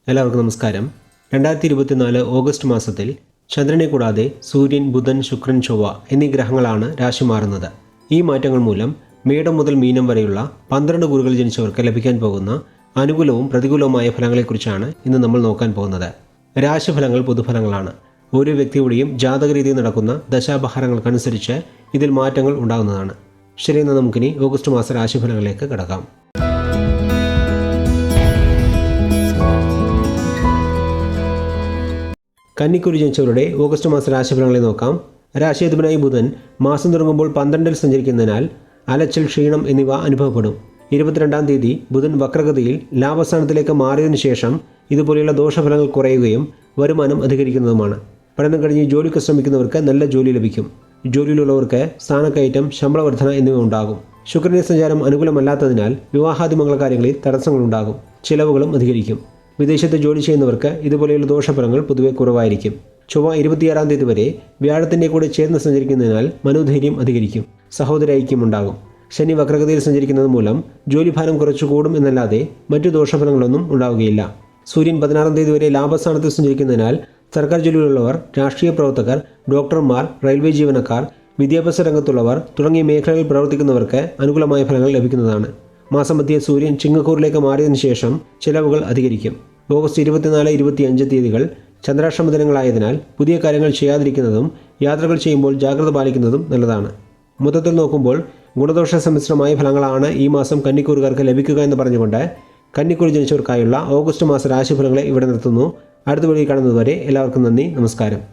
എല്ലാവർക്കും നമസ്കാരം. 2024 ഓഗസ്റ്റ് മാസത്തിൽ ചന്ദ്രനെ കൂടാതെ സൂര്യൻ, ബുധൻ, ശുക്രൻ, ചൊവ്വ എന്നീ ഗ്രഹങ്ങളാണ് രാശി മാറുന്നത്. ഈ മാറ്റങ്ങൾ മൂലം മേടം മുതൽ മീനം വരെയുള്ള 12 കൂറുകൾ ജനിച്ചവർക്ക് ലഭിക്കാൻ പോകുന്ന അനുകൂലവും പ്രതികൂലവുമായ ഫലങ്ങളെക്കുറിച്ചാണ് ഇന്ന് നമ്മൾ നോക്കാൻ പോകുന്നത്. രാശിഫലങ്ങൾ പൊതുഫലങ്ങളാണ്. ഓരോ വ്യക്തിയുടെയും ജാതകരീതിയിൽ നടക്കുന്ന ദശാപഹാരങ്ങൾക്കനുസരിച്ച് ഇതിൽ മാറ്റങ്ങൾ ഉണ്ടാകുന്നതാണ്. ശരി, എന്നാൽ നമുക്കിനി ഓഗസ്റ്റ് മാസ രാശിഫലങ്ങളിലേക്ക് കടക്കാം. കന്നിക്കുറി ജനിച്ചവരുടെ ഓഗസ്റ്റ് മാസ രാശിഫലങ്ങളെ നോക്കാം. രാശിയധിപനായി ബുധൻ മാസം തുടങ്ങുമ്പോൾ 12-ൽ സഞ്ചരിക്കുന്നതിനാൽ അലച്ചിൽ, ക്ഷീണം എന്നിവ അനുഭവപ്പെടും. 22-ാം തീയതി ബുധൻ വക്രഗതിയിൽ ലാഭസ്ഥാനത്തിലേക്ക് മാറിയതിനു ശേഷം ഇതുപോലെയുള്ള ദോഷഫലങ്ങൾ കുറയുകയും വരുമാനം അധികരിക്കുന്നതുമാണ്. പഠനം കഴിഞ്ഞ് ജോലിക്ക് ശ്രമിക്കുന്നവർക്ക് നല്ല ജോലി ലഭിക്കും. ജോലിയിലുള്ളവർക്ക് സ്ഥാനക്കയറ്റം, ശമ്പള വർധന എന്നിവ ഉണ്ടാകും. ശുക്രന്റെ സഞ്ചാരം അനുകൂലമല്ലാത്തതിനാൽ വിവാഹാദി മംഗളകാര്യങ്ങളിൽ തടസ്സങ്ങളുണ്ടാകും. ചിലവുകളും അധികരിക്കും. വിദേശത്ത് ജോലി ചെയ്യുന്നവർക്ക് ഇതുപോലെയുള്ള ദോഷഫലങ്ങൾ പൊതുവെ കുറവായിരിക്കും. ചൊവ്വ 26-ാം തീയതി വരെ വ്യാഴത്തിൻ്റെ കൂടെ ചേർന്ന് സഞ്ചരിക്കുന്നതിനാൽ മനോധൈര്യം അധികരിക്കും. സഹോദര ഐക്യമുണ്ടാകും. ശനി വക്രഗതിയിൽ സഞ്ചരിക്കുന്നത് മൂലം ജോലിഭാരം കുറച്ചു കൂടും എന്നല്ലാതെ മറ്റു ദോഷഫലങ്ങളൊന്നും ഉണ്ടാവുകയില്ല. സൂര്യൻ 16-ാം തീയതി വരെ ലാഭസ്ഥാനത്ത് സഞ്ചരിക്കുന്നതിനാൽ സർക്കാർ ജോലിയിലുള്ളവർ, രാഷ്ട്രീയ പ്രവർത്തകർ, ഡോക്ടർമാർ, റെയിൽവേ ജീവനക്കാർ, വിദ്യാഭ്യാസ രംഗത്തുള്ളവർ തുടങ്ങിയ മേഖലകളിൽ പ്രവർത്തിക്കുന്നവർക്ക് അനുകൂലമായ ഫലങ്ങൾ ലഭിക്കുന്നതാണ്. മാസം മധ്യേ സൂര്യൻ ചിങ്ങക്കൂറിലേക്ക് മാറിയതിനു ശേഷം ചിലവുകൾ അധികരിക്കും. ഓഗസ്റ്റ് 24, 25 തീയതികൾ ചന്ദ്രാഷ്ടമ ദിനങ്ങളായതിനാൽ പുതിയ കാര്യങ്ങൾ ചെയ്യാതിരിക്കുന്നതും യാത്രകൾ ചെയ്യുമ്പോൾ ജാഗ്രത പാലിക്കുന്നതും നല്ലതാണ്. മൊത്തത്തിൽ നോക്കുമ്പോൾ ഗുണദോഷ സമ്മിശ്രമായ ഫലങ്ങളാണ് ഈ മാസം കന്നിക്കൂറുകാർക്ക് ലഭിക്കുക എന്ന് പറഞ്ഞുകൊണ്ട് കന്നിക്കൂറി ജനിച്ചവർക്കായുള്ള ഓഗസ്റ്റ് മാസ രാശിഫലങ്ങളെ ഇവിടെ നിർത്തുന്നു. അടുത്ത വീഡിയോ കാണുന്നതുവരെ എല്ലാവർക്കും നന്ദി, നമസ്കാരം.